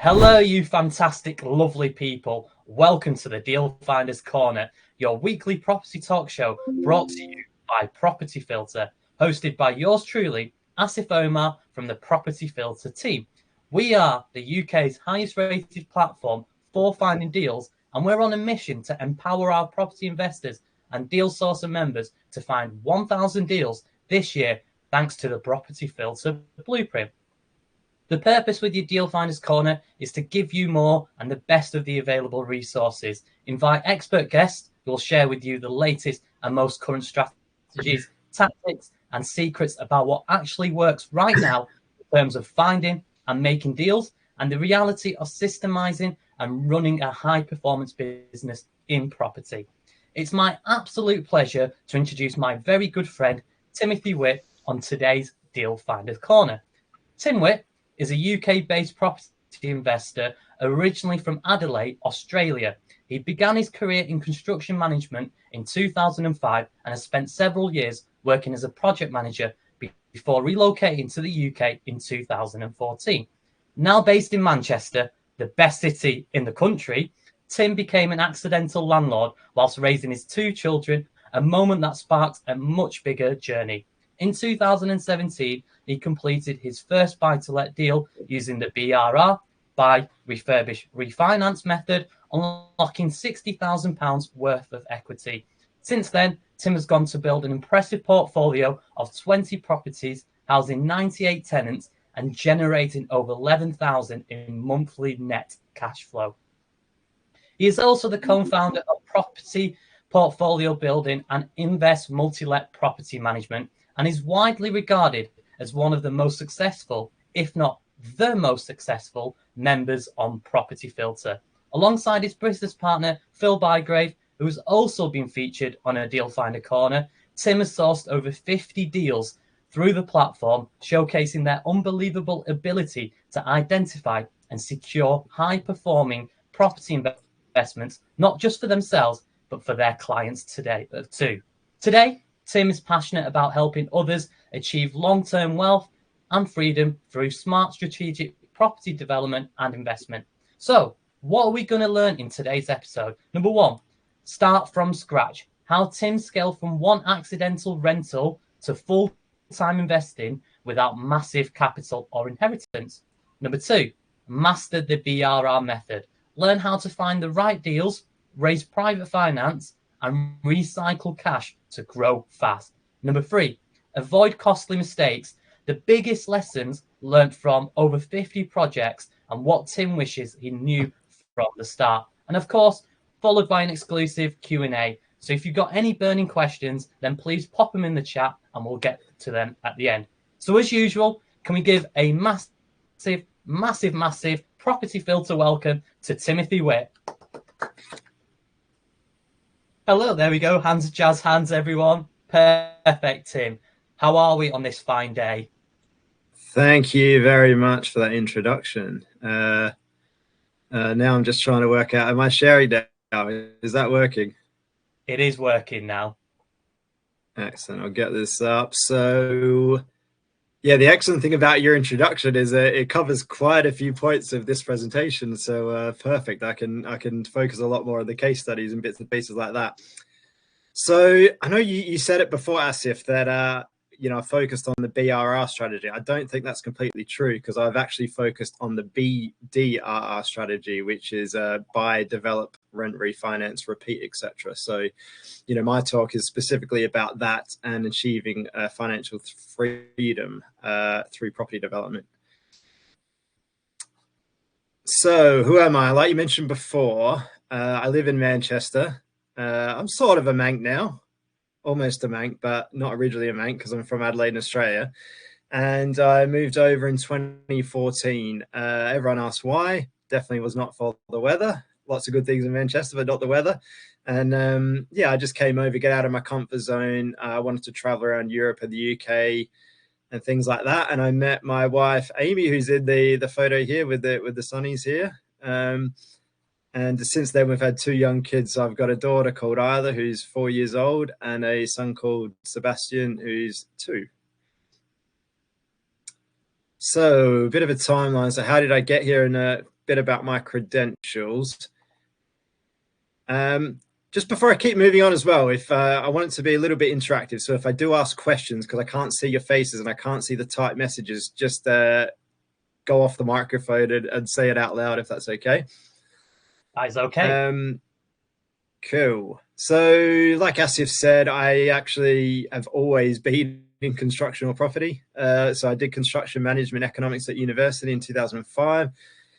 Hello, you fantastic, lovely people. Welcome to the Deal Finders Corner, your weekly property talk show brought to you by Property Filter, hosted by yours truly, Asif Omar from the Property Filter team. We are the UK's highest rated platform for finding deals, and we're on a mission to empower our property investors and deal sourcer members to find 1,000 deals this year thanks to the Property Filter blueprint. The purpose with your Deal Finders Corner is to give you more and the best of the available resources. Invite expert guests who will share with you the latest and most current strategies, tactics, and secrets about what actually works right now in terms of finding and making deals and the reality of systemizing and running a high performance business in property. It's my absolute pleasure to introduce my very good friend, Timothy Witt, on today's Deal Finders Corner. Tim Witt is a UK-based property investor originally from Adelaide, Australia. He began his career in construction management in 2005 and has spent several years working as a project manager before relocating to the UK in 2014. Now based in Manchester, the best city in the country, Tim became an accidental landlord whilst raising his two children, a moment that sparked a much bigger journey. In 2017, he completed his first buy-to-let deal using the BRR by Refurbishment method, unlocking £60,000 worth of equity. Since then, Tim has gone to build an impressive portfolio of 20 properties, housing 98 tenants and generating over 11,000 in monthly net cash flow. He is also the co-founder of Property Portfolio Building and Invest Multi-Let Property Management, and is widely regarded as one of the most successful, if not the most successful, members on Property Filter. Alongside his business partner, Phil Bygrave, who has also been featured on a Deal Finder Corner, Tim has sourced over 50 deals through the platform, showcasing their unbelievable ability to identify and secure high-performing property investments, not just for themselves, but for their clients today too. Today, Tim is passionate about helping others achieve long-term wealth and freedom through smart strategic property development and investment. So, what are we going to learn in today's episode? Number one, start from scratch. How Tim scaled from one accidental rental to full-time investing without massive capital or inheritance. Number two, master the BRR method. Learn how to find the right deals, raise private finance, and recycle cash to grow fast. Number three, avoid costly mistakes. The biggest lessons learned from over 50 projects and what Tim wishes he knew from the start. And of course, followed by an exclusive Q&A. So if you've got any burning questions, then please pop them in the chat and we'll get to them at the end. So as usual, can we give a massive Property Filter welcome to Timothy Witt. Hello, there we go. Hands, jazz hands, everyone. Perfect, Tim. How are we on this fine day? Thank you very much for that introduction. Now I'm just trying to work out, am I sharing now? Is that working? It is working now. Excellent. I'll get this up. So, yeah, the excellent thing about your introduction is it covers quite a few points of this presentation. So perfect. I can focus a lot more on the case studies and bits and pieces like that. So I know you said it before, Asif, that I focused on the BRR strategy. I don't think that's completely true because I've actually focused on the BDRR strategy, which is buy, develop, rent, refinance, repeat, etc. So, my talk is specifically about that and achieving financial freedom through property development. So, who am I? Like you mentioned before, I live in Manchester. I'm sort of a Manc now. Almost a Manc, but not originally a Manc because I'm from Adelaide, Australia. And I moved over in 2014. Everyone asks why. Definitely was not for the weather. Lots of good things in Manchester, but not the weather. And I just came over, get out of my comfort zone. I wanted to travel around Europe and the UK and things like that. And I met my wife, Amy, who's in the photo here with the sunnies here. And since then, we've had two young kids. So I've got a daughter called Isla, who's 4 years old, and a son called Sebastian, who's 2. So a bit of a timeline. So how did I get here? And a bit about my credentials. Just before I keep moving on as well, if I want it to be a little bit interactive, so if I do ask questions, because I can't see your faces and I can't see the typed messages, just go off the microphone and say it out loud if that's okay. That is okay. Cool. So like Asif said, I actually have always been in construction or property. So I did construction management economics at university in 2005.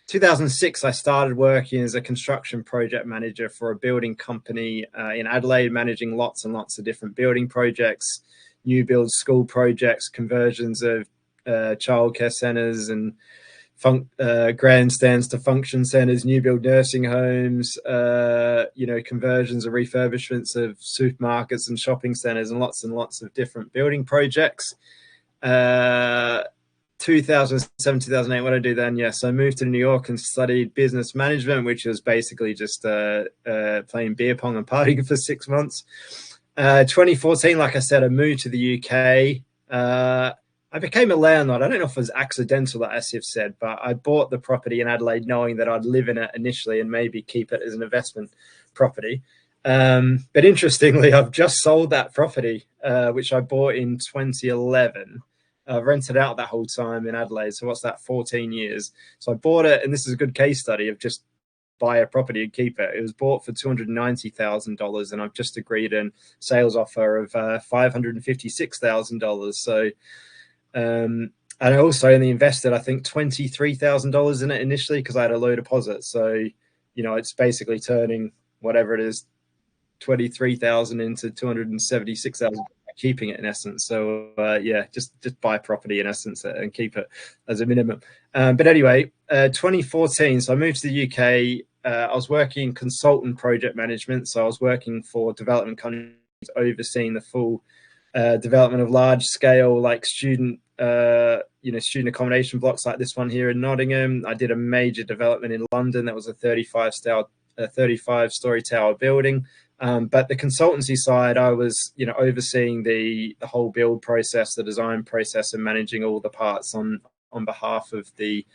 2006, I started working as a construction project manager for a building company in Adelaide, managing lots and lots of different building projects, new build school projects, conversions of childcare centres and grandstands to function centres, new build nursing homes, conversions or refurbishments of supermarkets and shopping centres, and lots of different building projects. 2007, 2008, what did I do then? Yes, I moved to New York and studied business management, which was basically just playing beer pong and partying for 6 months. 2014, like I said, I moved to the UK. I became a landlord. I don't know if it was accidental, as you've said, but I bought the property in Adelaide knowing that I'd live in it initially and maybe keep it as an investment property. But interestingly, I've just sold that property, which I bought in 2011. I've rented out that whole time in Adelaide. So what's that, 14 years? So I bought it, and this is a good case study of just buy a property and keep it. It was bought for $290,000, and I've just agreed a sales offer of $556,000. So, and I also only invested, I think, $23,000 in it initially because I had a low deposit. So, it's basically turning whatever it is, 23,000 into 276,000, keeping it in essence. So just buy property in essence and keep it as a minimum. But anyway, 2014, so I moved to the UK. I was working consultant project management. So I was working for development companies, overseeing the full development of large scale, like student accommodation blocks like this one here in Nottingham. I did a major development in London that was a 35-story tower building. But the consultancy side, I was, overseeing the whole build process, the design process, and managing all the parts on behalf of the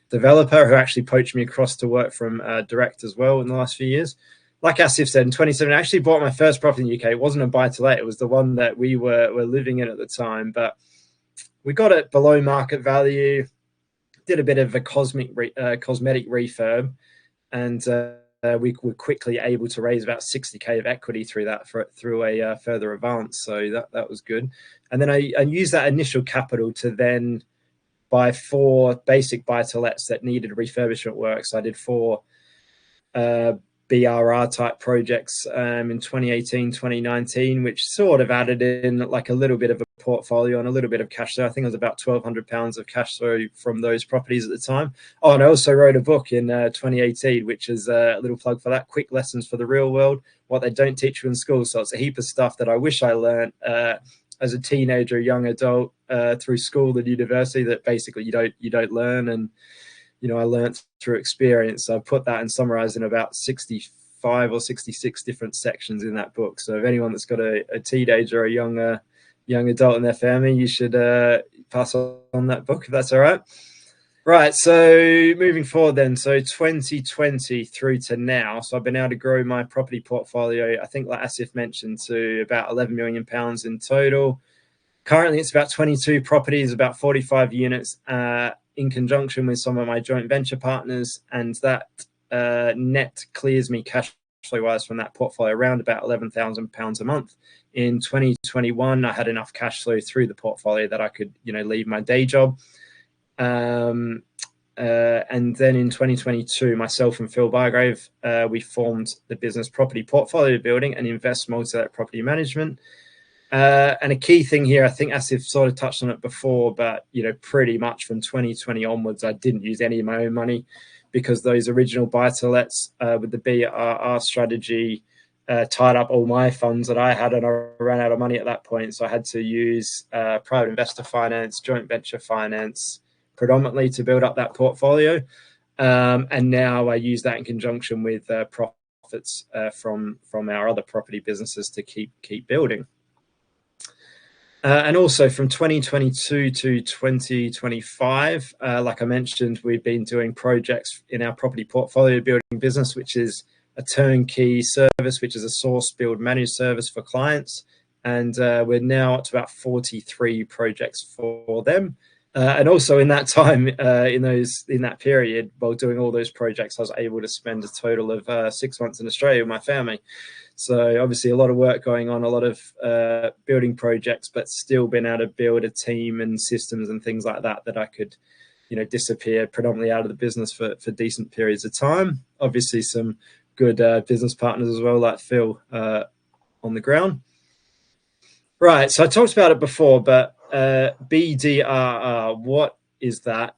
developer, who actually poached me across to work from direct as well in the last few years. Like Asif said, in 2017, I actually bought my first property in the UK. It wasn't a buy-to-let. It was the one that we were living in at the time. But we got it below market value, did a bit of a cosmetic refurb, and we were quickly able to raise about 60K of equity through that through a further advance. So that was good. And then I used that initial capital to then buy 4 basic buy-to-lets that needed refurbishment work. So I did 4 BRR type projects in 2018, 2019, which sort of added in like a little bit of a portfolio and a little bit of cash flow. I think it was about £1,200 of cash flow from those properties at the time. Oh, and I also wrote a book in 2018, which is a little plug for that, Quick Lessons for the Real World, What They Don't Teach You in School. So it's a heap of stuff that I wish I learned as a teenager, young adult, through school and university that basically you don't learn. And I learned through experience. So I put that and summarized in about 65 or 66 different sections in that book. So if anyone that's got a teenager or a young adult in their family, you should pass on that book if that's all right. Right, so moving forward then, so 2020 through to now, so I've been able to grow my property portfolio, I think like Asif mentioned, to about £11 million in total. Currently, it's about 22 properties, about 45 units, in conjunction with some of my joint venture partners, and that net clears me cash flow-wise from that portfolio around about £11,000 a month. In 2021, I had enough cash flow through the portfolio that I could, leave my day job. And then in 2022, myself and Phil Bargrave, we formed the business Property Portfolio Building and Invest Multi-Let Property Management. And a key thing here, I think Asif sort of touched on it before, but pretty much from 2020 onwards, I didn't use any of my own money because those original buy-to-lets with the BRR strategy tied up all my funds that I had, and I ran out of money at that point. So I had to use private investor finance, joint venture finance, predominantly to build up that portfolio. And now I use that in conjunction with profits from our other property businesses to keep building. And also from 2022 to 2025, like I mentioned, we've been doing projects in our property portfolio building business, which is a turnkey service, which is a source build managed service for clients. And we're now up to about 43 projects for them. And also in that time, in that period, while doing all those projects, I was able to spend a total of 6 months in Australia with my family. So obviously a lot of work going on, a lot of building projects, but still being able to build a team and systems and things like that I could, disappear predominantly out of the business for decent periods of time. Obviously some good business partners as well, like Phil on the ground. Right, so I talked about it before, but BDRR, what is that?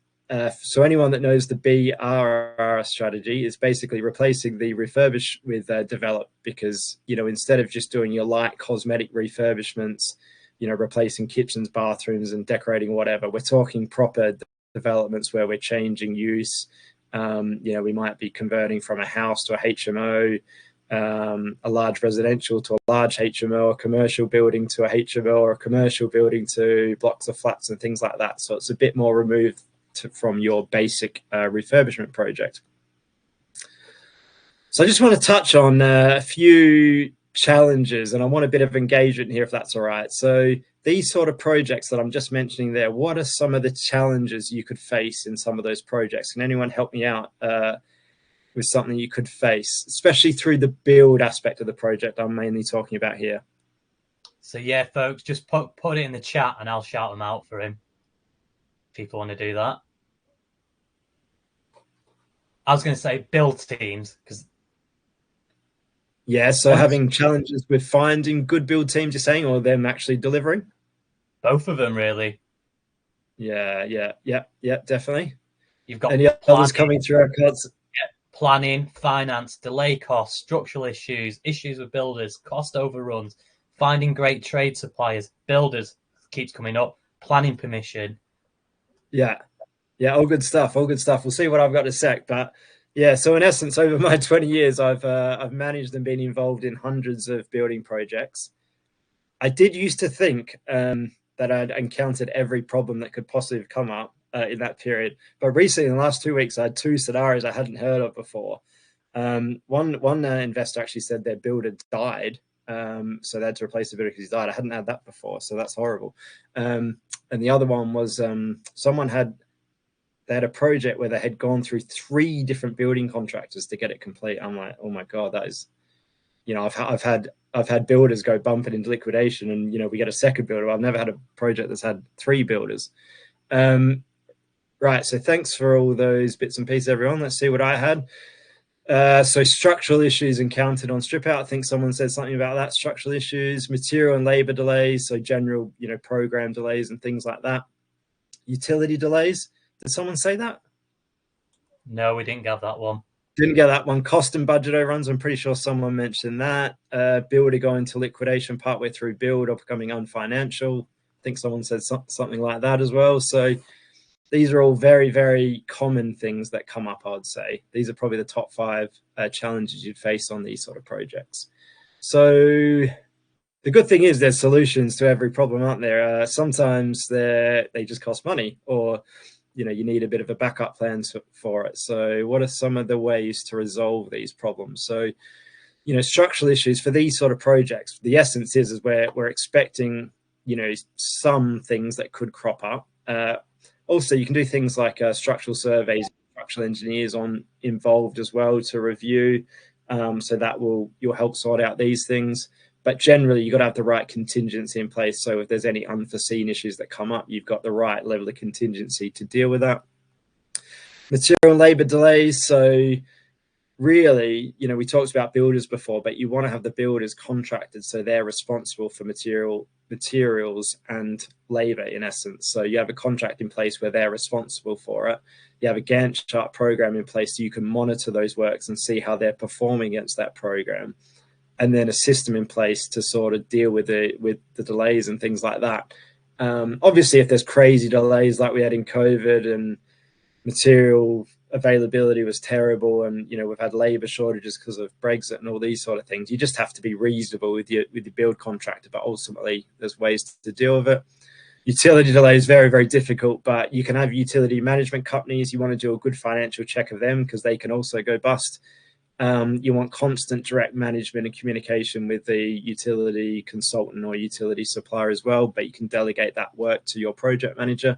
So anyone that knows the BRR strategy is basically replacing the refurbish with develop, because, instead of just doing your light cosmetic refurbishments, replacing kitchens, bathrooms and decorating whatever, we're talking proper developments where we're changing use. We might be converting from a house to a HMO, a large residential to a large HMO, a commercial building to a HMO, or a commercial building to blocks of flats and things like that. So it's a bit more removed from your basic refurbishment project. So I just want to touch on a few challenges, and I want a bit of engagement here, if that's all right. So these sort of projects that I'm just mentioning there, what are some of the challenges you could face in some of those projects? Can anyone help me out with something you could face, especially through the build aspect of the project I'm mainly talking about here? So yeah, folks, just put it in the chat and I'll shout them out for him. People want to do that. I was going to say build teams, because so having challenges with finding good build teams, you're saying, or them actually delivering? Both of them, really. Yeah, definitely. You've got any others coming through our cards? Planning, finance, delay costs, structural issues with builders, cost overruns, finding great trade suppliers, builders keeps coming up, planning permission. Yeah, all good stuff. We'll see what I've got in a sec, but yeah. So in essence, over my 20 years, I've managed and been involved in hundreds of building projects. I did used to think that I'd encountered every problem that could possibly have come up in that period, but recently, in the last 2 weeks, I had two scenarios I hadn't heard of before. One investor actually said their builder died, so they had to replace the builder because he died. I hadn't had that before, so that's horrible. And the other one was someone had a project where they had gone through 3 different building contractors to get it complete. I'm like, oh my God, that is, I've had builders go bump it into liquidation, and we get a second builder. I've never had a project that's had 3 builders. Right, so thanks for all those bits and pieces, everyone. Let's see what I had. So structural issues encountered on strip out. I think someone said something about that. Structural issues, material and labor delays, so general, program delays and things like that. Utility delays. Did someone say that? No, we didn't get that one. Didn't get that one. Cost and budget overruns. I'm pretty sure someone mentioned that. Builder going to liquidation partway through build or becoming unfinancial. I think someone said something like that as well. So these are all very, very common things that come up, I would say. These are probably the top 5 challenges you'd face on these sort of projects. So the good thing is there's solutions to every problem, aren't there? Sometimes they just cost money, or you need a bit of a backup plan for it. So what are some of the ways to resolve these problems? So, structural issues for these sort of projects, the essence is we're expecting, some things that could crop up. Also, you can do things like structural surveys, structural engineers involved as well to review. So that you'll help sort out these things. But generally, you've got to have the right contingency in place. So if there's any unforeseen issues that come up, you've got the right level of contingency to deal with that. Material and labor delays. So really, we talked about builders before, but you want to have the builders contracted so they're responsible for materials and labor in essence. So you have a contract in place where they're responsible for it. You have a Gantt chart program in place so you can monitor those works and see how they're performing against that program. And then a system in place to sort of deal with the delays and things like that. Obviously, if there's crazy delays like we had in COVID and material availability was terrible, and we've had labour shortages because of Brexit and all these sort of things. You just have to be reasonable with your build contractor, but ultimately there's ways to deal with it. Utility delay is very, very difficult, but you can have utility management companies. You want to do a good financial check of them because they can also go bust. You want constant direct management and communication with the utility consultant or utility supplier as well, but you can delegate that work to your project manager.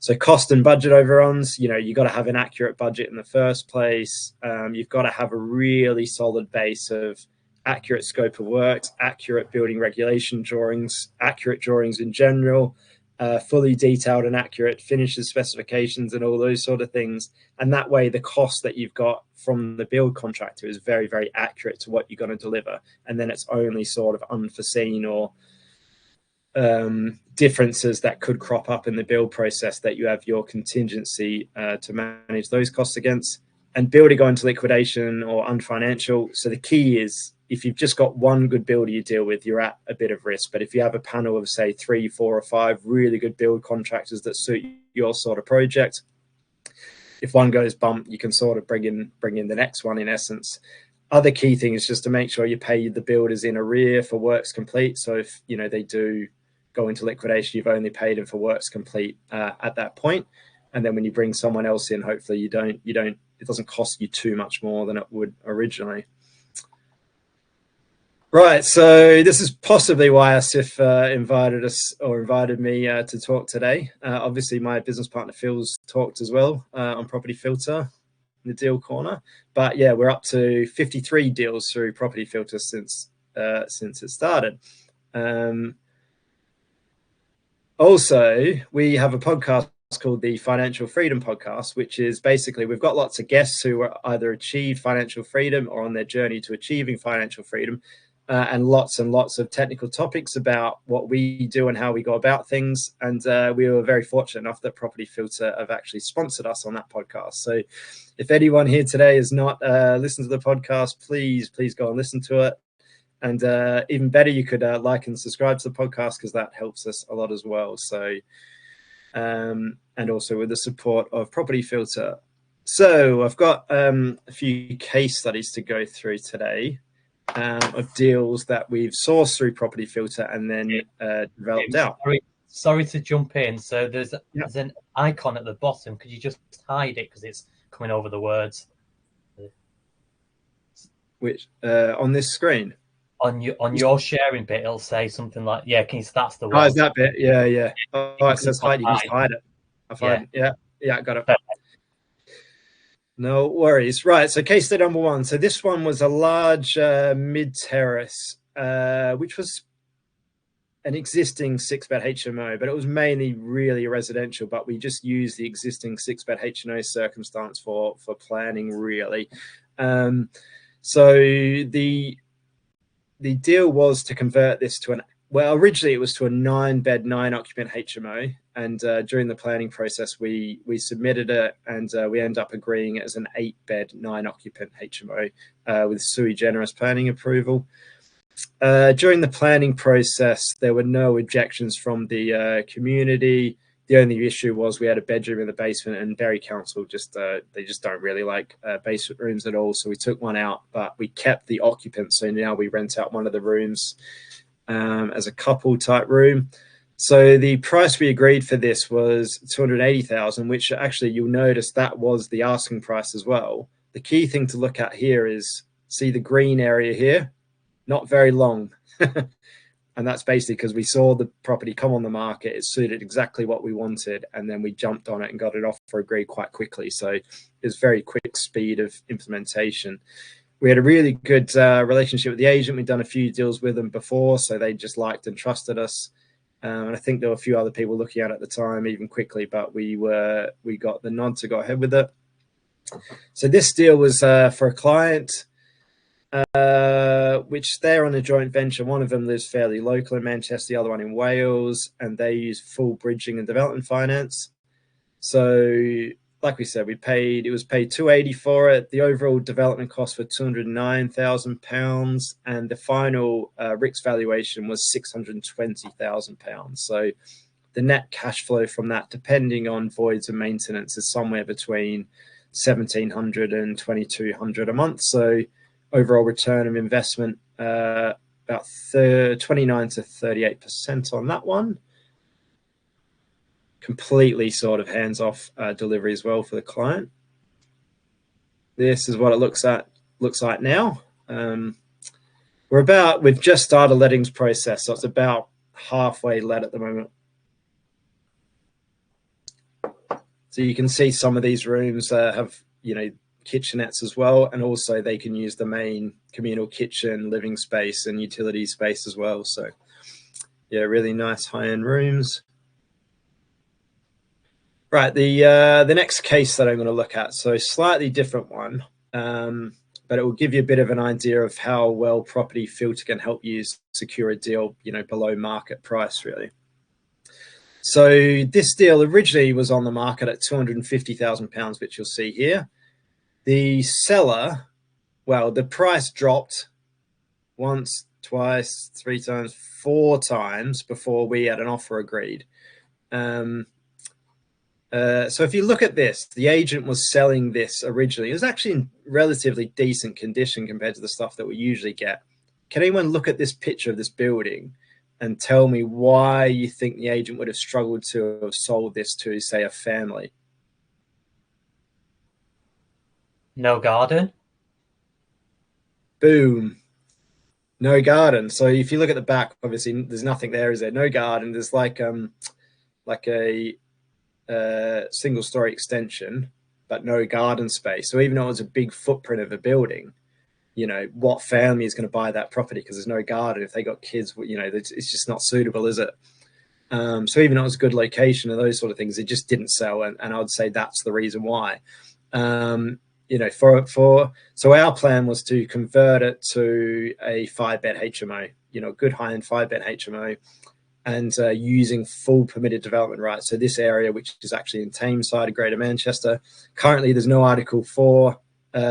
So cost and budget overruns, you've got to have an accurate budget in the first place. You've got to have a really solid base of accurate scope of works, accurate building regulation drawings, accurate drawings in general, fully detailed and accurate finishes specifications and all those sort of things. And that way the cost that you've got from the build contractor is very, very accurate to what you're going to deliver. And then it's only sort of unforeseen or differences that could crop up in the build process that you have your contingency to manage those costs against. And building go into liquidation or unfinancial. So the key is, if you've just got one good builder you deal with, you're at a bit of risk. But if you have a panel of, say, 3, 4, or 5 really good build contractors that suit your sort of project, if one goes bump, you can sort of bring in the next one, in essence. Other key thing is just to make sure you pay the builders in arrear for works complete. So if they do go into liquidation, you've only paid them for works complete at that point. And then when you bring someone else in, hopefully it doesn't cost you too much more than it would originally. Right, so this is possibly why Asif invited me to talk today. Obviously, my business partner Phil's talked as well on Property Filter in the deal corner. But yeah, we're up to 53 deals through Property Filter since it started. Also, we have a podcast called the Financial Freedom Podcast, which is basically, we've got lots of guests who are either achieved financial freedom or on their journey to achieving financial freedom, and lots of technical topics about what we do and how we go about things. And we were very fortunate enough that Property Filter have actually sponsored us on that podcast. So if anyone here today has not listened to the podcast, please go and listen to it. And even better, you could like and subscribe to the podcast, because that helps us a lot as well. So, and also with the support of Property Filter. So I've got a few case studies to go through today of deals that we've sourced through Property Filter and then developed out. Sorry to jump in. So there's an icon at the bottom. Could you just hide it because it's coming over the words? Which on this screen? On your sharing bit, it'll say something like, that's the one. Oh, is that bit? Yeah. Oh, it says hide. You can just hide it. Yeah, got it. Perfect. No worries. Right, so case study number 1. So this one was a large mid-terrace, which was an existing 6-bed HMO, but it was mainly really residential, but we just used the existing 6-bed HMO circumstance for planning, really. So the deal was to convert this to originally it was to a 9-bed, 9-occupant HMO. And during the planning process, we submitted it, and we ended up agreeing it as an 8-bed, 9-occupant HMO with sui generis planning approval. During the planning process, there were no objections from the community. The only issue was we had a bedroom in the basement, and Berry Council they just don't really like basement rooms at all. So we took one out, but we kept the occupant. So now we rent out one of the rooms as a couple type room. So the price we agreed for this was $280,000, which actually you'll notice that was the asking price as well. The key thing to look at here is, see the green area here? Not very long. And that's basically because we saw the property come on the market. It suited exactly what we wanted. And then we jumped on it and got it off for agreed quite quickly. So it was very quick speed of implementation. We had a really good relationship with the agent. We'd done a few deals with them before, so they just liked and trusted us. And I think there were a few other people looking at it at the time, even quickly, but we got the nod to go ahead with it. So this deal was for a client, which they're on a joint venture. One of them lives fairly local in Manchester, the other one in Wales, and they use full bridging and development finance. So like we said, it was paid $280 for it. The overall development cost for £209,000, and the final RICS valuation was £620,000. So the net cash flow from that, depending on voids and maintenance, is somewhere between $1,700 and $2,200 a month. So overall return of investment about 29 to 38% on that one. Completely sort of hands-off delivery as well for the client. This is what it looks like now. We've just started a lettings process, so it's about halfway let at the moment. So you can see some of these rooms have, you know, kitchenettes as well, and also they can use the main communal kitchen, living space, and utility space as well. So yeah, really nice high-end rooms. Right, the next case that I'm going to look at, so slightly different one, but it will give you a bit of an idea of how well Property Filter can help you secure a deal, you know, below market price, really. So this deal originally was on the market at £250,000, which you'll see here. The seller, well, the price dropped once, twice, 3 times, 4 times before we had an offer agreed. So if you look at this, the agent was selling this originally. It was actually in relatively decent condition compared to the stuff that we usually get. Can anyone look at this picture of this building and tell me why you think the agent would have struggled to have sold this to, say, a family? No garden. Boom. No garden. So if you look at the back, obviously there's nothing there, is there? No garden. There's like a single-story extension, but no garden space. So even though it was a big footprint of a building, you know, what family is going to buy that property because there's no garden? If they got kids, you know, it's just not suitable, is it? So even though it was a good location and those sort of things, it just didn't sell, and I would say that's the reason why. You know, so our plan was to convert it to a 5-bed HMO, you know, good high-end 5-bed HMO, and using full permitted development rights. So this area, which is actually in Tameside of Greater Manchester, currently there's no Article 4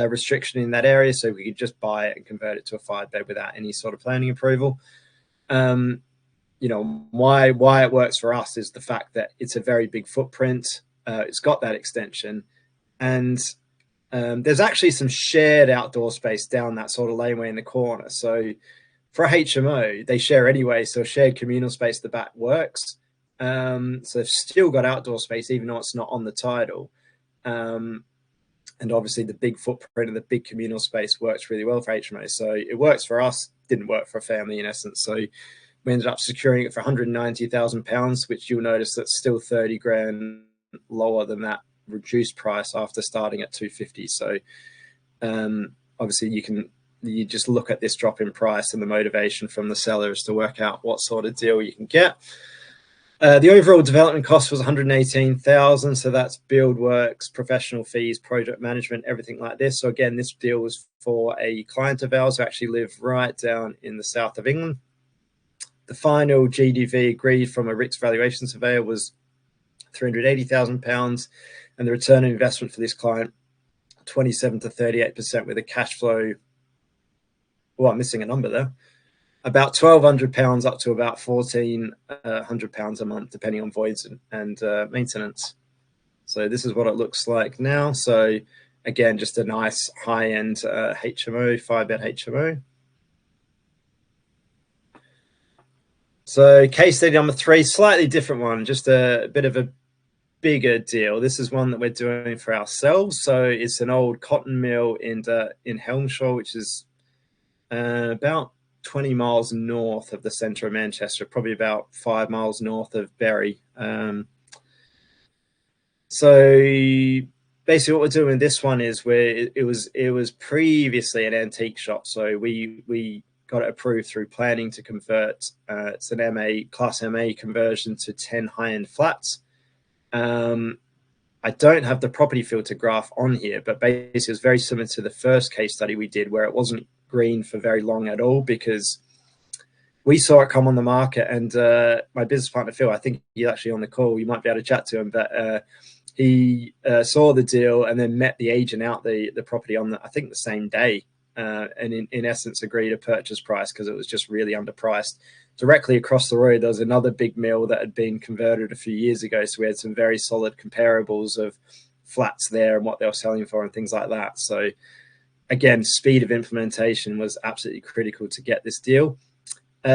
restriction in that area, so we could just buy it and convert it to a 5-bed without any sort of planning approval. You know, why it works for us is the fact that it's a very big footprint. It's got that extension, and there's actually some shared outdoor space down that sort of laneway in the corner. So for a HMO, they share anyway, so shared communal space at the back works. So they've still got outdoor space, even though it's not on the title. And obviously the big footprint and the big communal space works really well for HMO. So it works for us, didn't work for a family in essence. So we ended up securing it for £190,000, which you'll notice that's still 30 grand lower than that reduced price after starting at 250. So obviously you just look at this drop in price and the motivation from the sellers to work out what sort of deal you can get. The overall development cost was $118,000, so that's build works, professional fees, project management, everything like this. So again, this deal was for a client of ours who actually live right down in the south of England. The final GDV agreed from a RICS valuation surveyor was £380,000, and the return on investment for this client, 27 to 38% with a cash flow. Well, I'm missing a number there. About £1,200 up to about £1,400 a month, depending on voids and maintenance. So this is what it looks like now. So again, just a nice high-end HMO, 5-bed HMO. So case study number 3, slightly different one, just a bit of a bigger deal. This is one that we're doing for ourselves. So it's an old cotton mill in Helmshaw, which is about 20 miles north of the centre of Manchester, probably about 5 miles north of Bury. So basically what we're doing with this one is it was previously an antique shop. So we got it approved through planning to convert. It's an Class MA conversion to 10 high-end flats. I don't have the property filter graph on here, but basically it's very similar to the first case study we did, where it wasn't green for very long at all, because we saw it come on the market, and my business partner Phil, I think he's actually on the call, you might be able to chat to him, but he saw the deal and then met the agent out the property on I think the same day, and in essence agreed a purchase price because it was just really underpriced. Directly across the road there was another big mill that had been converted a few years ago, so we had some very solid comparables of flats there and what they were selling for and things like that. So again, speed of implementation was absolutely critical to get this deal.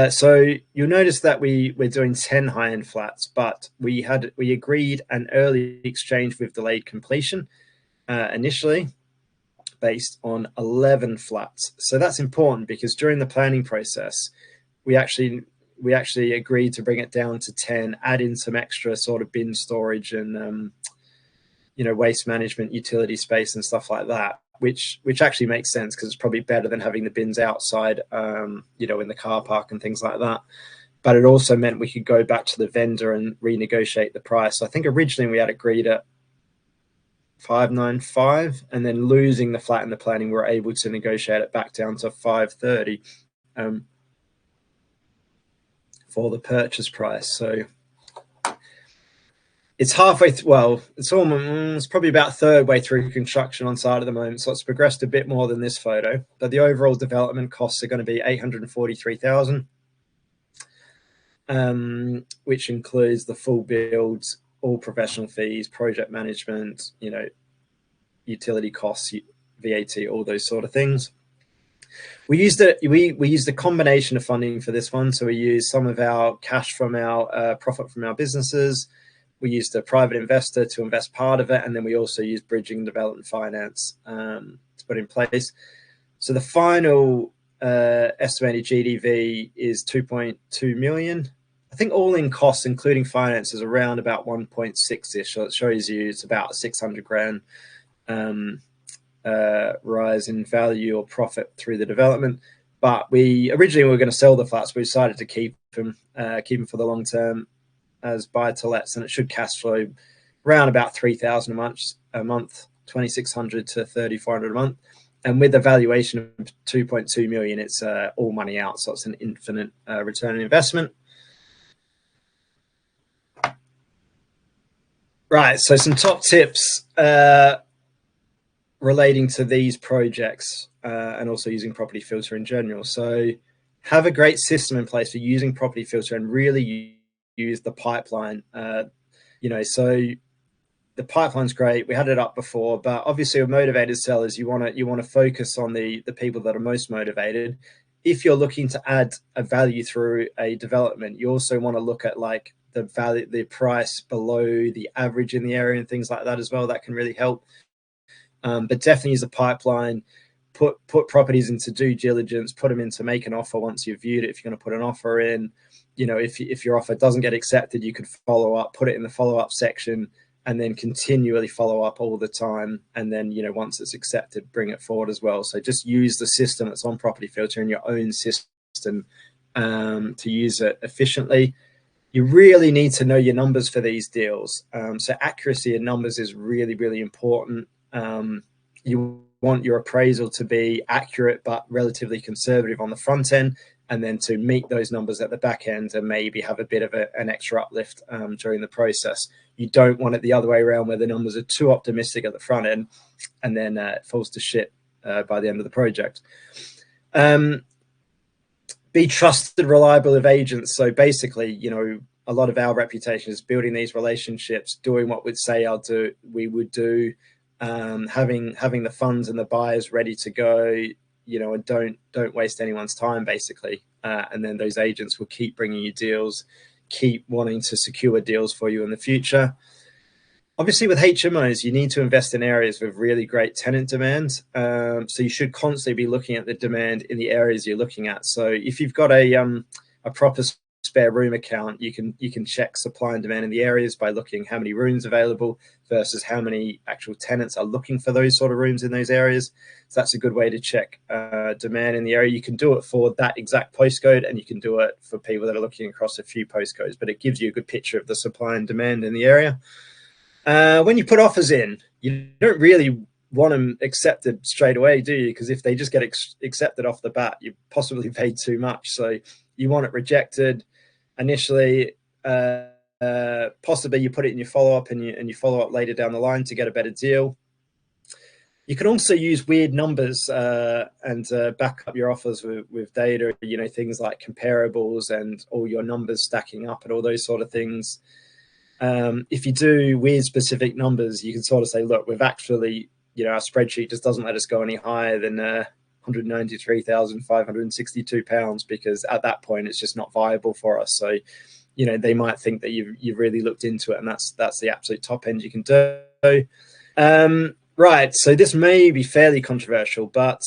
So you'll notice that we're doing 10 high-end flats, but we agreed an early exchange with delayed completion initially based on 11 flats. So that's important because during the planning process, we actually agreed to bring it down to 10, add in some extra sort of bin storage and waste management, utility space and stuff like that, which actually makes sense because it's probably better than having the bins outside, in the car park and things like that. But it also meant we could go back to the vendor and renegotiate the price. So I think originally we had agreed at 595, and then losing the flat in the planning, we were able to negotiate it back down to 530 for the purchase price. So it's halfway it's probably about a third way through construction on site at the moment, so it's progressed a bit more than this photo, but the overall development costs are going to be 843,000, which includes the full build, all professional fees, project management, utility costs, VAT, all those sort of things. We used a combination of funding for this one. So we used some of our cash from our profit from our businesses. We used a private investor to invest part of it, and then we also used bridging development finance to put in place. So the final estimated GDV is 2.2 million. I think all in costs, including finance, is around about 1.6-ish. So it shows you it's about 600 grand rise in value or profit through the development. But we originally were going to sell the flats, but we decided to keep them for the long term as buy-to-lets, and it should cash flow around about 3,000 a month, 2,600 to 3,400 a month. And with a valuation of 2.2 million, it's all money out, so it's an infinite return on investment. Right, so some top tips relating to these projects and also using Property Filter in general. So have a great system in place for using Property Filter and really use the pipeline. So the pipeline's great. We had it up before, but obviously with motivated sellers, you want to focus on the people that are most motivated. If you're looking to add a value through a development, you also want to look at like the value, the price below the average in the area and things like that as well. That can really help. But definitely use a pipeline. Put properties into due diligence. Put them into make an offer once you've viewed it. If you're going to put an offer in, if your offer doesn't get accepted, you could follow up. Put it in the follow up section, and then continually follow up all the time. And then once it's accepted, bring it forward as well. So just use the system that's on Property Filter in your own system to use it efficiently. You really need to know your numbers for these deals. So accuracy in numbers is really, really important. You want your appraisal to be accurate but relatively conservative on the front end, and then to meet those numbers at the back end and maybe have a bit of an extra uplift during the process. You don't want it the other way around where the numbers are too optimistic at the front end and then it falls to shit by the end of the project. Be trusted, reliable of agents. So basically, a lot of our reputation is building these relationships, doing what we would do, having the funds and the buyers ready to go, and don't waste anyone's time, basically. And then those agents will keep bringing you deals, keep wanting to secure deals for you in the future. Obviously, with HMOs, you need to invest in areas with really great tenant demand. So you should constantly be looking at the demand in the areas you're looking at. So if you've got a proper spare room account, you can check supply and demand in the areas by looking how many rooms available versus how many actual tenants are looking for those sort of rooms in those areas. So that's a good way to check demand in the area. You can do it for that exact postcode, and you can do it for people that are looking across a few postcodes, but it gives you a good picture of the supply and demand in the area. When you put offers in, you don't really want them accepted straight away, do you? Because if they just get accepted off the bat, you possibly paid too much. So you want it rejected initially. Possibly you put it in your follow-up and you follow up later down the line to get a better deal. You can also use weird numbers and back up your offers with data, things like comparables and all your numbers stacking up and all those sort of things. If you do weird specific numbers, you can sort of say, look, we've actually, our spreadsheet just doesn't let us go any higher than £193,562 because at that point it's just not viable for us. So, they might think that you've really looked into it, and that's the absolute top end you can do. Right. So this may be fairly controversial, but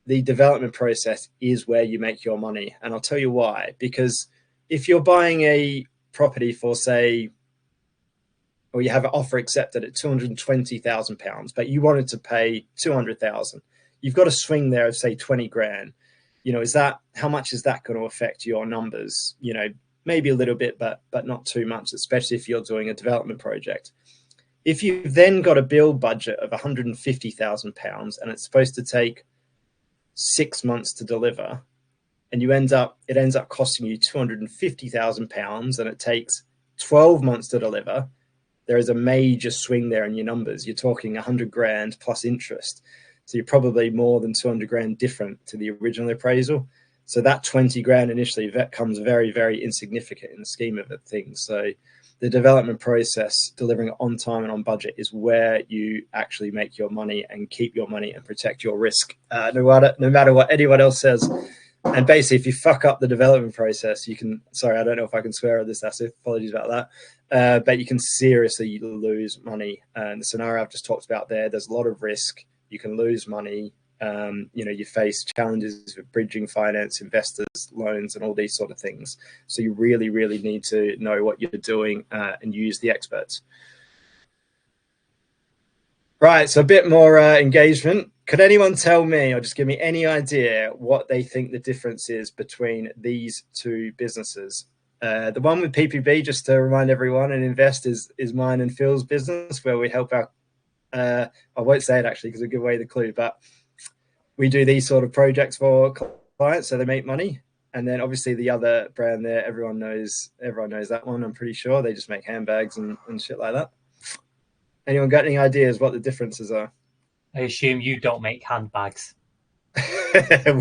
the development process is where you make your money. And I'll tell you why. Because if you're buying a property for, say, or you have an offer accepted at £220,000, but you wanted to pay 200,000, you've got a swing there of, say, 20 grand. How much is that going to affect your numbers? Maybe a little bit, but not too much, especially if you're doing a development project. If you've then got a build budget of £150,000 and it's supposed to take 6 months to deliver, and it ends up costing you £250,000 and it takes 12 months to deliver, there is a major swing there in your numbers. You're talking 100 grand plus interest. So you're probably more than 200 grand different to the original appraisal. So that 20 grand initially, that comes very, very insignificant in the scheme of things. So the development process, delivering it on time and on budget, is where you actually make your money and keep your money and protect your risk, no matter what anyone else says. And basically, if you fuck up the development process, you can, sorry, I don't know if I can swear on this, apologies about that, but you can seriously lose money. And the scenario I've just talked about there's a lot of risk. You can lose money. You face challenges with bridging finance, investors, loans, and all these sort of things. So you really, really need to know what you're doing and use the experts. Right, so a bit more engagement. Could anyone tell me or just give me any idea what they think the difference is between these two businesses? The one with PPB, just to remind everyone, and Invest is mine and Phil's business, where we help out. I won't say it actually because it'll give away the clue, but we do these sort of projects for clients so they make money. And then obviously the other brand there, everyone knows that one, I'm pretty sure. They just make handbags and shit like that. Anyone got any ideas what the differences are? I assume you don't make handbags.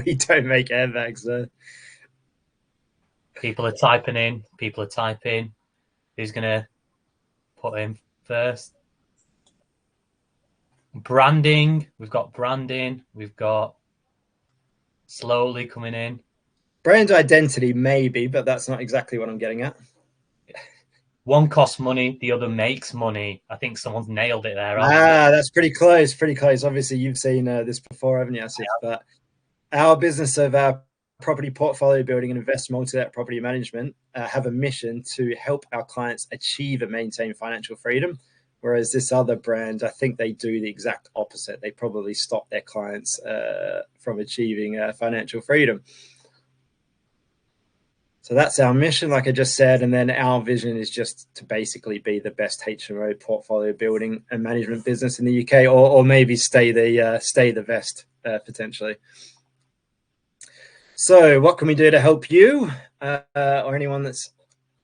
We don't make handbags, though. People are typing. Who's going to put in first? Branding. We've got branding. We've got slowly coming in. Brand identity, maybe, but that's not exactly what I'm getting at. One costs money, the other makes money. I think someone's nailed it there. That's pretty close. Obviously, you've seen this before, haven't you, Asif? But our business of our property portfolio building and invest multi-let property management have a mission to help our clients achieve and maintain financial freedom. Whereas this other brand, I think they do the exact opposite. They probably stop their clients from achieving financial freedom. So that's our mission, like I just said. And then our vision is just to basically be the best HMO portfolio building and management business in the UK, or maybe stay the best potentially. So what can we do to help you or anyone that's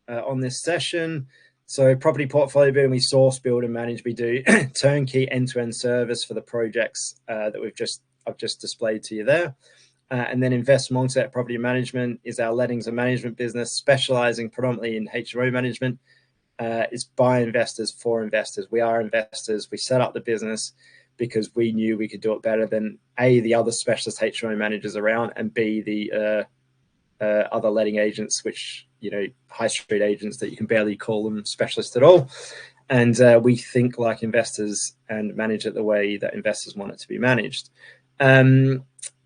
on this session? So property portfolio building, we source, build and manage. We do turnkey end-to-end service for the projects that I've just displayed to you there. And then Invest Multi-Let Property Management is our lettings and management business, specializing predominantly in HMO management. It's by investors for investors. We are investors. We set up the business because we knew we could do it better than A, the other specialist HMO managers around, and B, the other letting agents, which, high street agents that you can barely call them specialists at all. And we think like investors and manage it the way that investors want it to be managed.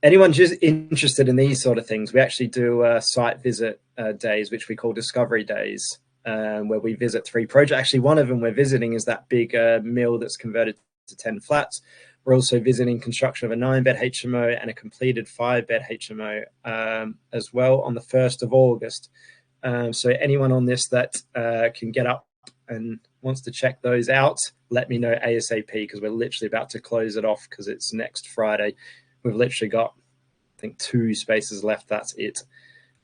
Anyone just interested in these sort of things, we actually do site visit days, which we call discovery days, where we visit 3 projects. Actually, one of them we're visiting is that big mill that's converted to 10 flats. We're also visiting construction of a 9-bed HMO and a completed 5-bed HMO as well on the 1st of August. So anyone on this that can get up and wants to check those out, let me know ASAP, because we're literally about to close it off because it's next Friday. We've literally got, I think, 2 spaces left. That's it.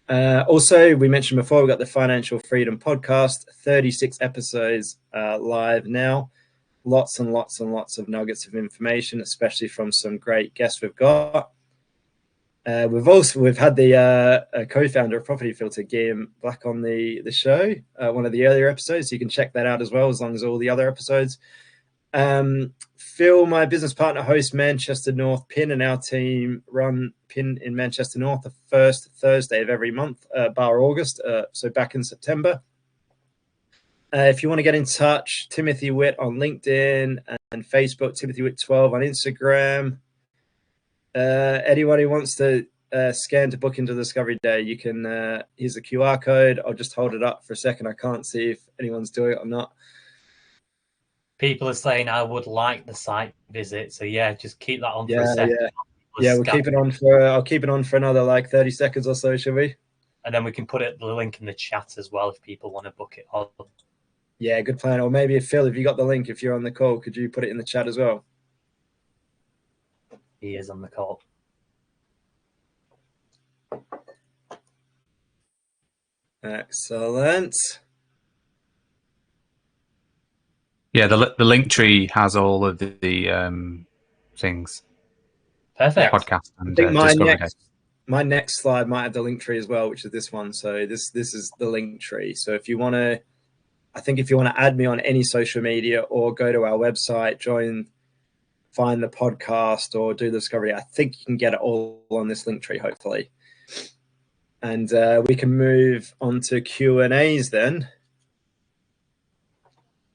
Also, we mentioned before, we've got the Financial Freedom Podcast, 36 episodes live now. Lots and lots and lots of nuggets of information, especially from some great guests we've got. We've had the co-founder of Property Filter, Guillaume Black, on the show, one of the earlier episodes. So you can check that out as well, as long as all the other episodes. Phil, my business partner, hosts Manchester North Pin, and our team run Pin in Manchester North the first Thursday of every month, bar August, so back in September. If you want to get in touch, Timothy Witt on LinkedIn and Facebook, Timothy Witt 12 on Instagram. Anyone who wants to scan to book into Discovery Day, you can, here's the QR code. I'll just hold it up for a second. I can't see if anyone's doing it or not. People are saying I would like the site visit, so yeah, just keep that on for a second. We'll keep it on for. I'll keep it on for another like 30 seconds or so, shall we? And then we can put the link in the chat as well if people want to book it on. Yeah, good plan. Or maybe if Phil, if you got the link, if you're on the call, could you put it in the chat as well? He is on the call. Excellent. Yeah, the link tree has all of the things. Perfect. Podcast and I think my next slide might have the link tree as well, which is this one. So this is the link tree. So if you want to, I think if you want to add me on any social media or go to our website, find the podcast or do the discovery, I think you can get it all on this link tree, hopefully. And we can move on to Q&As then.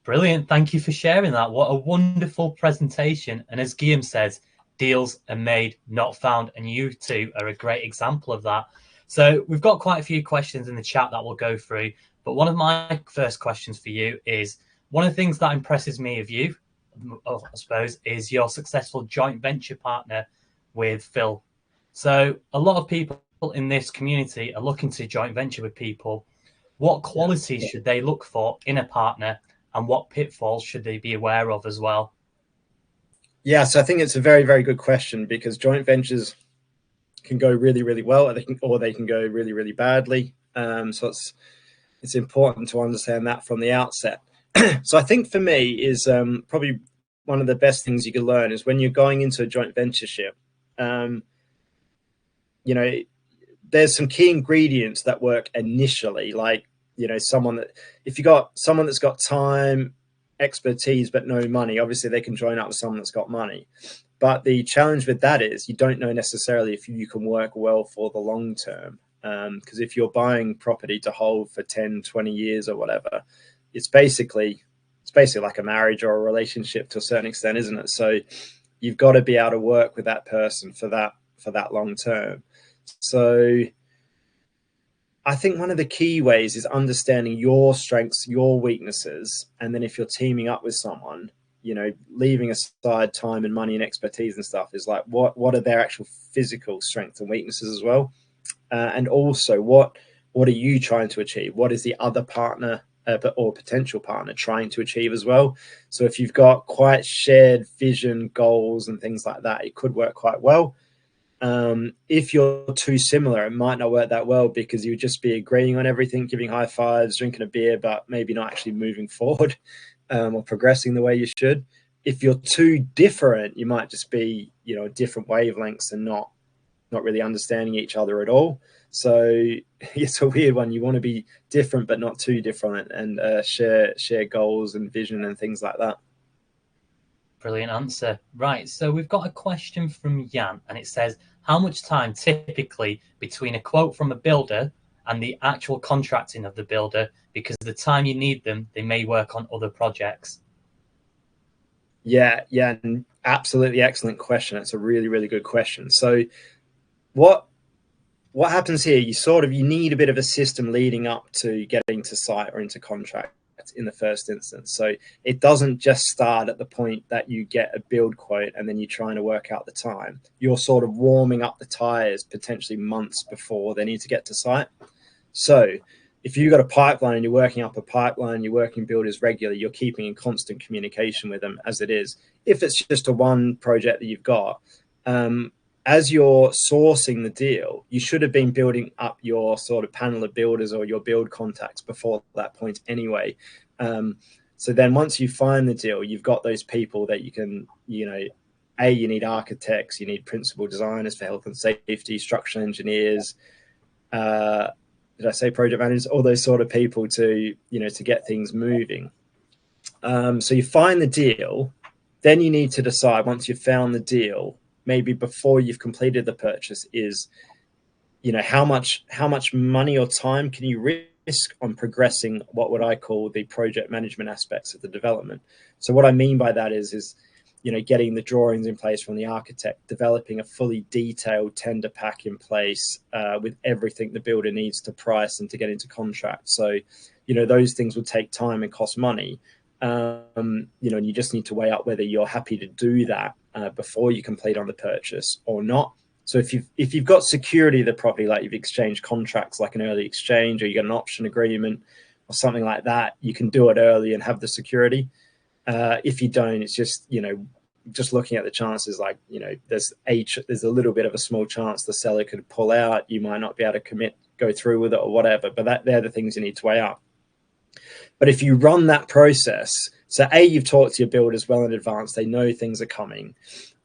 Brilliant. Thank you for sharing that. What a wonderful presentation. And as Guillaume says, deals are made, not found. And you two are a great example of that. So we've got quite a few questions in the chat that we'll go through. But one of my first questions for you is, one of the things that impresses me of you, I suppose, is your successful joint venture partner with Phil. So a lot of people in this community are looking to joint venture with people. What qualities should they look for in a partner, and what pitfalls should they be aware of as well? Yeah, so I think it's a very, very good question, because joint ventures can go really, really well, or they can go really, really badly. So it's important to understand that from the outset. So I think for me is probably one of the best things you can learn is when you're going into a joint ventureship, there's some key ingredients that work initially, like, if you got someone that's got time, expertise, but no money, obviously they can join up with someone that's got money. But the challenge with that is you don't know necessarily if you can work well for the long term. Because if you're buying property to hold for 10, 20 years or whatever, it's basically like a marriage or a relationship to a certain extent, isn't it? So you've got to be able to work with that person for that long term. So I think one of the key ways is understanding your strengths, your weaknesses, and then if you're teaming up with someone, leaving aside time and money and expertise and stuff, is like what are their actual physical strengths and weaknesses as well, and also what are you trying to achieve? What is the other partner or potential partner trying to achieve as well? So if you've got quite shared vision, goals, and things like that, it could work quite well. If you're too similar, it might not work that well, because you would just be agreeing on everything, giving high fives, drinking a beer, but maybe not actually moving forward or progressing the way you should. If you're too different, you might just be, different wavelengths and not really understanding each other at all. So it's a weird one. You want to be different, but not too different, and share goals and vision and things like that. Brilliant answer. Right, so we've got a question from Jan, and it says, how much time typically between a quote from a builder and the actual contracting of the builder? Because the time you need them, they may work on other projects. Yeah, and absolutely excellent question. It's a really, really good question. So what happens here, you need a bit of a system leading up to getting to site or into contract in the first instance. So it doesn't just start at the point that you get a build quote and then you're trying to work out the time. You're sort of warming up the tires potentially months before they need to get to site. So if you've got a pipeline and you're working up a pipeline, you're working builders regularly, you're keeping in constant communication with them as it is. If it's just a one project that you've got, as you're sourcing the deal, you should have been building up your sort of panel of builders or your build contacts before that point anyway. So then once you find the deal, you've got those people that you can, you need architects, you need principal designers for health and safety, structural engineers, did I say project managers, all those sort of people to, to get things moving. So you find the deal, then you need to decide, once you've found the deal, maybe before you've completed the purchase, is, how much money or time can you risk on progressing what would I call the project management aspects of the development. So what I mean by that is getting the drawings in place from the architect, developing a fully detailed tender pack in place with everything the builder needs to price and to get into contract. So, those things will take time and cost money. And you just need to weigh up whether you're happy to do that before you complete on the purchase or not. So if you've got security of the property, like you've exchanged contracts, like an early exchange, or you got an option agreement or something like that, you can do it early and have the security. If you don't, it's just, just looking at the chances, like, there's a little bit of a small chance the seller could pull out. You might not be able to go through with it or whatever, but they're the things you need to weigh up. But if you run that process, so you've talked to your builders well in advance, they know things are coming,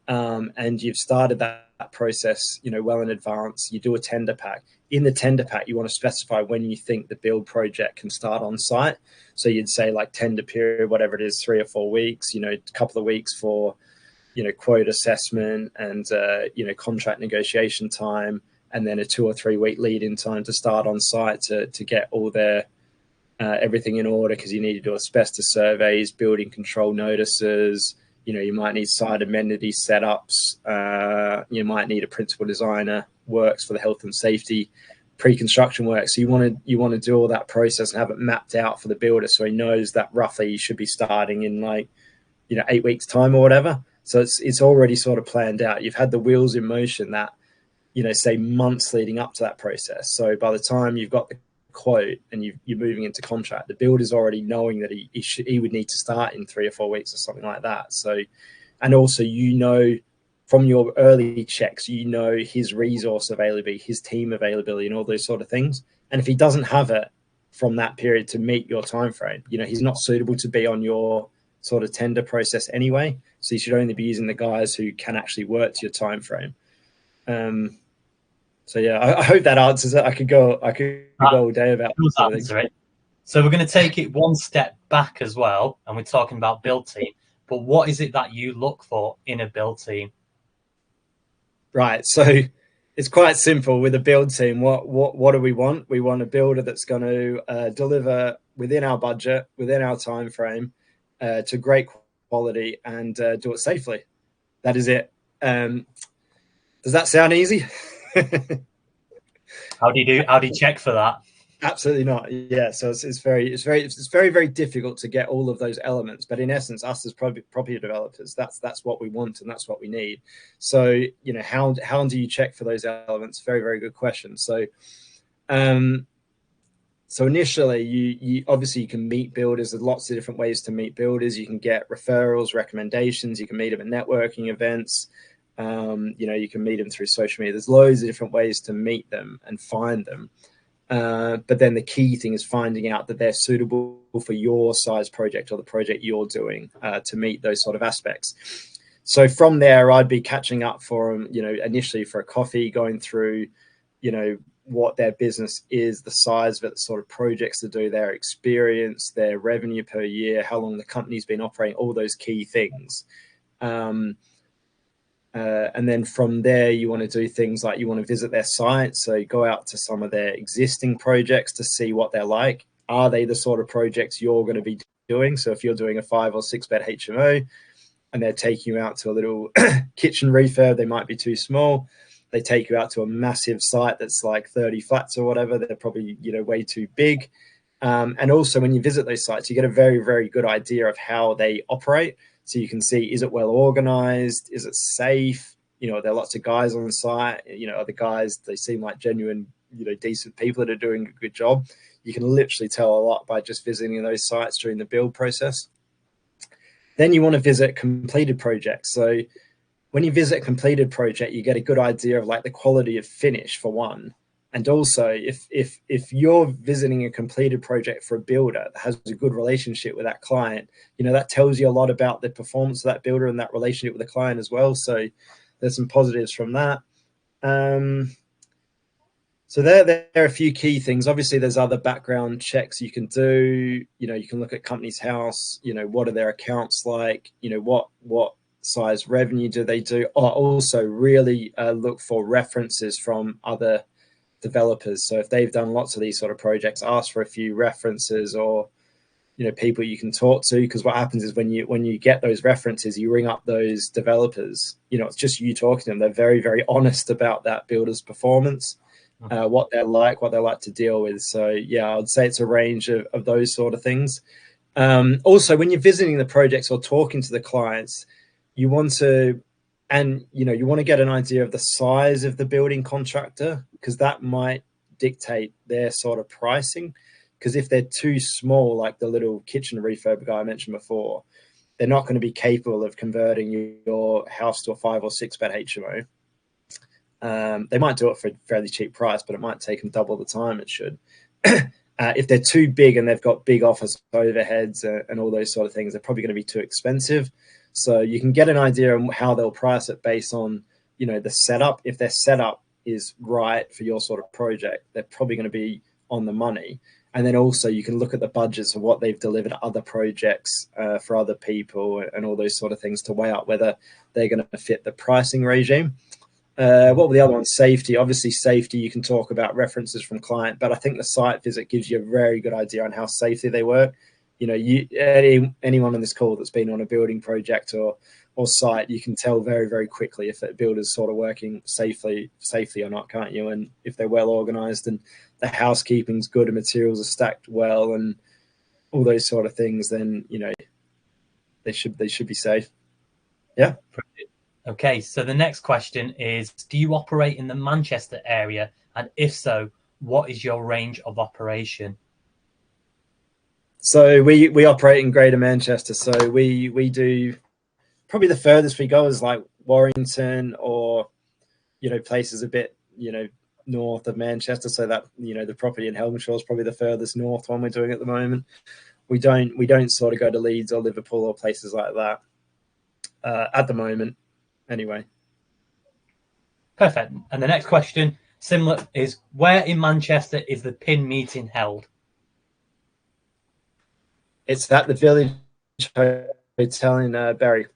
and you've started that process, well in advance, you do a tender pack. In the tender pack, you want to specify when you think the build project can start on site. So you'd say, like, tender period, whatever it is, 3 or 4 weeks, a couple of weeks for, quote assessment and, contract negotiation time, and then a 2 or 3 week lead in time to start on site to get all their everything in order, because you need to do asbestos surveys, building control notices. You might need site amenity setups. You might need a principal designer works for the health and safety pre-construction work. So you want to do all that process and have it mapped out for the builder, so he knows that roughly you should be starting in 8 weeks time or whatever. So it's already sort of planned out. You've had the wheels in motion that, say months leading up to that process. So by the time you've got the quote and you're moving into contract, the builder's already knowing that he would need to start in 3 or 4 weeks or something like that. So, and also, from your early checks, his resource availability, his team availability, and all those sort of things. And if he doesn't have it from that period to meet your time frame, he's not suitable to be on your sort of tender process anyway. So you should only be using the guys who can actually work to your time frame. So yeah, I hope that answers it. I could go all day about it. So we're going to take it one step back as well, and we're talking about build team. But what is it that you look for in a build team? Right. So it's quite simple with a build team. What do we want? We want a builder that's going to deliver within our budget, within our time frame, to great quality, and do it safely. That is it. Does that sound easy? How do you check for that? Absolutely not. Yeah. So it's very difficult to get all of those elements. But in essence, us as property developers, that's what we want and that's what we need. So, how do you check for those elements? Very, very good question. So, so initially, you obviously, you can meet builders. There's lots of different ways to meet builders. You can get referrals, recommendations. You can meet them at networking events. You can meet them through social media. There's loads of different ways to meet them and find them. But then the key thing is finding out that they're suitable for your size project or the project you're doing to meet those sort of aspects. So from there, I'd be catching up for them, initially for a coffee, going through, what their business is, the size of it, the sort of projects to do, their experience, their revenue per year, how long the company's been operating, all those key things. And then from there, you want to do things like you want to visit their site. So you go out to some of their existing projects to see what they're like. Are they the sort of projects you're going to be doing? So if you're doing a 5 or 6 bed HMO and they're taking you out to a little kitchen refurb, they might be too small. They take you out to a massive site that's like 30 flats or whatever. They're probably, way too big. And also when you visit those sites, you get a very, very good idea of how they operate. So you can see, is it well organized? Is it safe? There are lots of guys on the site. Are the guys, they seem like genuine, decent people that are doing a good job. You can literally tell a lot by just visiting those sites during the build process. Then you want to visit completed projects. So when you visit a completed project, you get a good idea of like the quality of finish for one. And also, if you're visiting a completed project for a builder that has a good relationship with that client, you know, that tells you a lot about the performance of that builder and that relationship with the client as well. So there's some positives from that. So there are a few key things. Obviously, there's other background checks you can do. You know, you can look at company's house. You know, what are their accounts like? You know, what size revenue do they do? Or also really look for references from other developers. So if they've done lots of these sort of projects, ask for a few references or, you know, people you can talk to, because what happens is when you get those references, you ring up those developers. You know, it's just you talking to them. They're very, very honest about that builder's performance, what they're like to deal with. So yeah, I'd say it's a range of those sort of things. Also, when you're visiting the projects or talking to the clients, you want to get an idea of the size of the building contractor, because that might dictate their sort of pricing. Because if they're too small, like the little kitchen refurb guy I mentioned before, they're not going to be capable of converting your house to a 5 or 6 bed HMO. They might do it for a fairly cheap price, but it might take them double the time it should. If they're too big and they've got big office overheads and all those sort of things, they're probably going to be too expensive. So you can get an idea on how they'll price it based on, you know, the setup. If their setup is right for your sort of project, they're probably going to be on the money. And then also you can look at the budgets of what they've delivered at other projects for other people and all those sort of things to weigh up whether they're going to fit the pricing regime. What were the other ones? Safety. Obviously, safety, you can talk about references from client, but I think the site visit gives you a very good idea on how safely they work. You know, anyone on this call that's been on a building project or site, you can tell very, very quickly if a builder's sort of working safely or not, can't you? And if they're well organized and the housekeeping's good and materials are stacked well and all those sort of things, then, you know, they should be safe. Yeah. Okay, so the next question is, do you operate in the Manchester area? And if so, what is your range of operation? So we operate in Greater Manchester. So we do, probably the furthest we go is like Warrington or, you know, places a bit, you know, north of Manchester. So that, you know, the property in Helmshaw is probably the furthest north one we're doing at the moment. We don't sort of go to Leeds or Liverpool or places like that at the moment. Anyway. Perfect. And the next question, similar, is where in Manchester is the PIN meeting held? It's at the Village Hotel in Bury.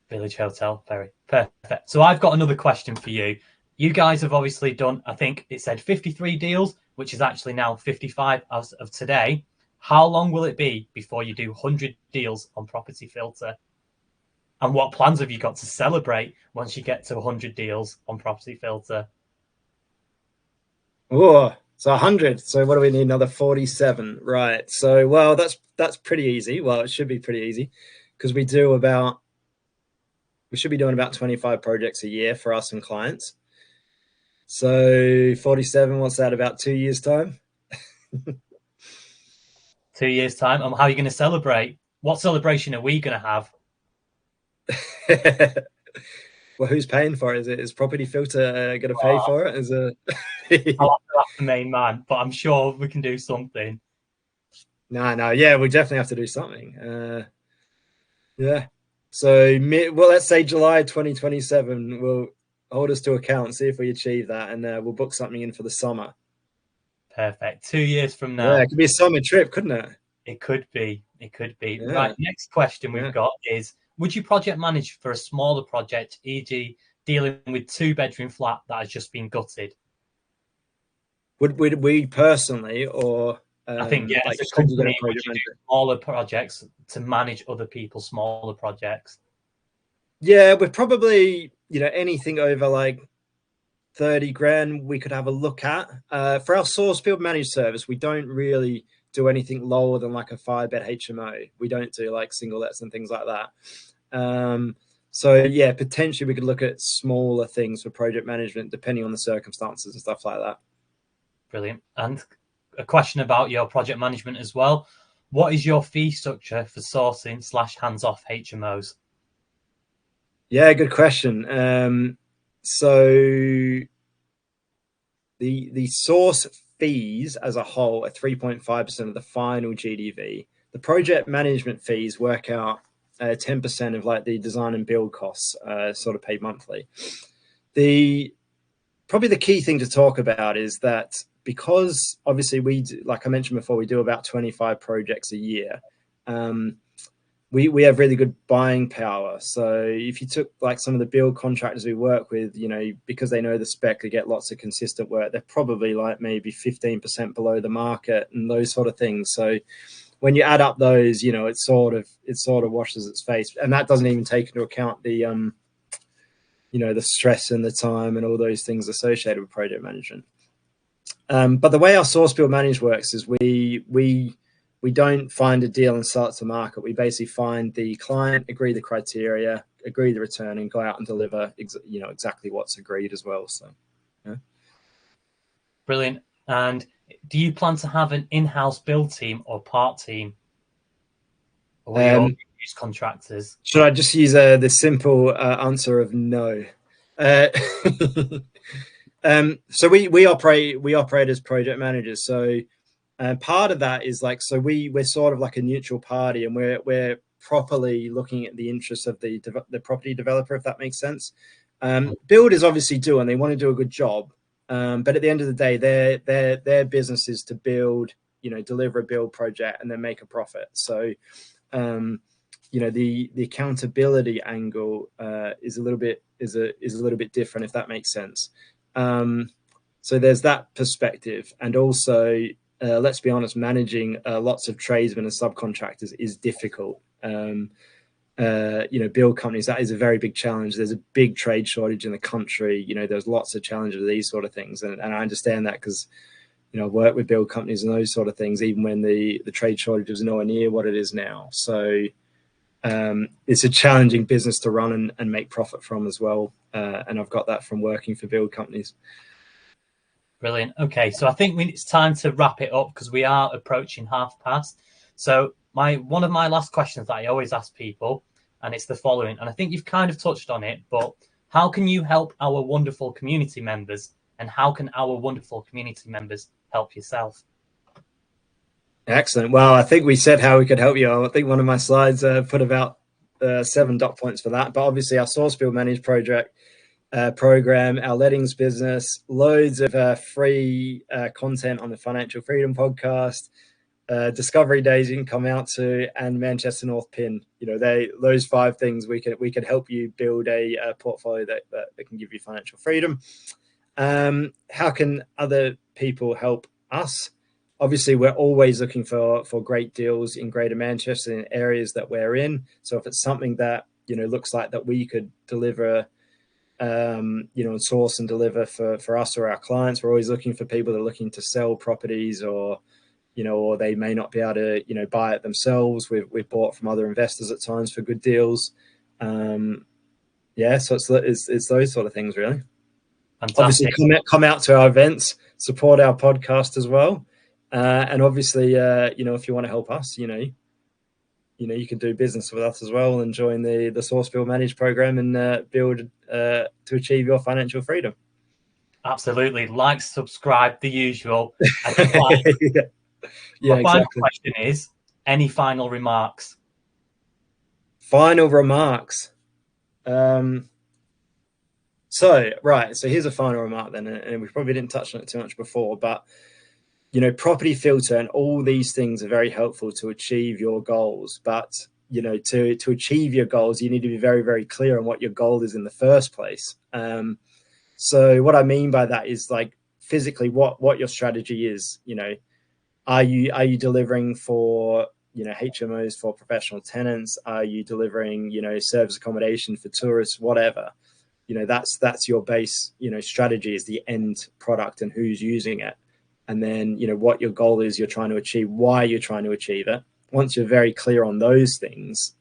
Village Hotel, Bury. Perfect. So I've got another question for you. You guys have obviously done, I think it said 53 deals, which is actually now 55 as of today. How long will it be before you do 100 deals on Property Filter? And what plans have you got to celebrate once you get to 100 deals on Property Filter? Oh, so 100. So what do we need? Another 47. Right. So, well, that's pretty easy. Well, it should be pretty easy because we should be doing about 25 projects a year for us and clients. So 47, what's that, about 2 years' time? 2 years' time. And how are you going to celebrate? What celebration are we going to have? Well, who's paying for it? Is Property Filter going to pay for it? I'll have to ask the main man, but I'm sure we can do something. No, yeah, we definitely have to do something. Yeah. So, well, let's say July 2027. We'll hold us to account, see if we achieve that, and we'll book something in for the summer. Perfect. 2 years from now. Yeah, it could be a summer trip, couldn't it? It could be. It could be. Yeah. Right. Next question we've got is, would you project manage for a smaller project, e.g. dealing with 2-bedroom flat that has just been gutted? Would we personally, or I think, yeah, like as a company, would you do smaller projects to manage other people's smaller projects? Yeah, we're probably, you know, anything over like 30 grand we could have a look at. For our source field managed service, we don't really do anything lower than like a 5-bed HMO. We don't do like single lets and things like that. So yeah, potentially we could look at smaller things for project management depending on the circumstances and stuff like that. Brilliant. And a question about your project management as well. What is your fee structure for sourcing / hands-off HMOs? Yeah, good question. So the source fees as a whole are 3.5% of the final GDV. The project management fees work out 10% of like the design and build costs, sort of paid monthly. Probably the key thing to talk about is that because obviously like I mentioned before, we do about 25 projects a year. We have really good buying power. So if you took like some of the build contractors we work with, you know, because they know the spec, they get lots of consistent work. They're probably like maybe 15% below the market and those sort of things. So when you add up those, you know, it sort of washes its face, and that doesn't even take into account the, you know, the stress and the time and all those things associated with project management. But the way our source build manage works is we don't find a deal and start to market. We basically find the client, agree the criteria, agree the return, and go out and deliver, you know, exactly what's agreed as well. So, yeah. Brilliant. And do you plan to have an in-house build team or part team? Or will you all use contractors? Should I just use the simple answer of no? So we operate as project managers. So part of that is like, so we're sort of like a neutral party, and we're properly looking at the interests of the property developer, if that makes sense. Builders obviously do, and they want to do a good job. But at the end of the day, their business is to build, you know, deliver a build project and then make a profit. So, you know, the accountability angle is a little bit different, if that makes sense. So there's that perspective, and also let's be honest, managing lots of tradesmen and subcontractors is difficult. You know, build companies, that is a very big challenge. There's a big trade shortage in the country. You know, there's lots of challenges with these sort of things, and I understand that because, you know, I work with build companies and those sort of things, even when the trade shortage is nowhere near what it is now. So it's a challenging business to run and make profit from as well. And I've got that from working for build companies. Brilliant. Okay, so I think it's time to wrap it up because we are approaching past. So one of my last questions that I always ask people, and it's the following, and I think you've kind of touched on it, but how can you help our wonderful community members, and how can our wonderful community members help yourself? Excellent. Well, I think we said how we could help you. I think one of my slides put about 7 dot points for that, but obviously our source build managed project program, our lettings business, loads of free content on the Financial Freedom podcast, Discovery Days you can come out to, and Manchester North Pin. You know, those 5 things we could help you build a portfolio that can give you financial freedom. How can other people help us? Obviously, we're always looking for great deals in Greater Manchester in areas that we're in. So if it's something that, you know, looks like that we could deliver, you know, and source and deliver for us or our clients, we're always looking for people that are looking to sell properties, or, you know, or they may not be able to, you know, buy it themselves. We've bought from other investors at times for good deals. Yeah, so it's those sort of things, really. Fantastic. Obviously, come out to our events, support our podcast as well. And obviously, you know, if you want to help us, you know, you can do business with us as well and join the Source Build Manage program and build to achieve your financial freedom. Absolutely. Like, subscribe, the usual. Yeah, my final question is, any final remarks? Final remarks. So here's a final remark then, and we probably didn't touch on it too much before, but, you know, property filter and all these things are very helpful to achieve your goals. But, you know, to achieve your goals, you need to be very, very clear on what your goal is in the first place. So what I mean by that is, like, physically what your strategy is. You know, are you delivering for, you know, HMOs for professional tenants? Are you delivering, you know, service accommodation for tourists, whatever? You know, that's your base, you know, strategy is the end product and who's using it. And then, you know, what your goal is you're trying to achieve, why you're trying to achieve it. Once you're very clear on those things,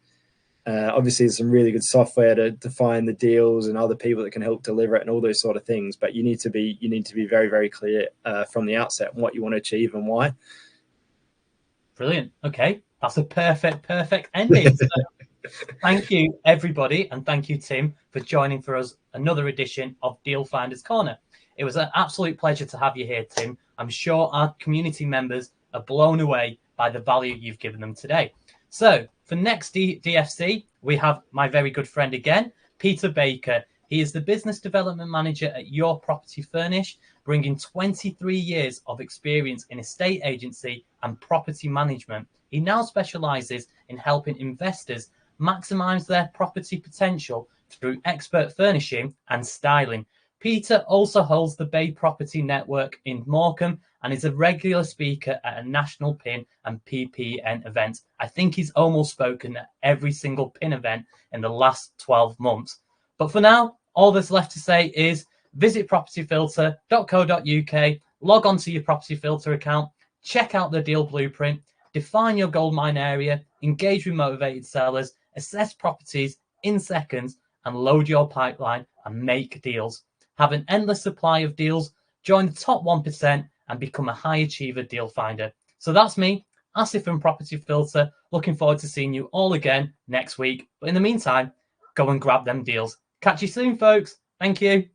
obviously there's some really good software to define the deals and other people that can help deliver it and all those sort of things. But you need to be very, very clear from the outset on what you want to achieve and why. Brilliant. Okay, that's a perfect ending. So, thank you, everybody, and thank you, Tim, for joining for us another edition of Deal Finders Corner. It was an absolute pleasure to have you here, Tim. I'm sure our community members are blown away by the value you've given them today. So for next DFC, we have my very good friend again, Peter Baker. He is the Business Development Manager at Your Property Furnish, bringing 23 years of experience in estate agency and property management. He now specialises in helping investors maximise their property potential through expert furnishing and styling. Peter also holds the Bay Property Network in Morecambe and is a regular speaker at a national PIN and PPN event. I think he's almost spoken at every single PIN event in the last 12 months. But for now, all that's left to say is visit propertyfilter.co.uk, log on to your Property Filter account, check out the deal blueprint, define your goldmine area, engage with motivated sellers, assess properties in seconds, and load your pipeline and make deals. Have an endless supply of deals, join the top 1%, and become a high achiever deal finder. So that's me, Asif from Property Filter. Looking forward to seeing you all again next week. But in the meantime, go and grab them deals. Catch you soon, folks. Thank you.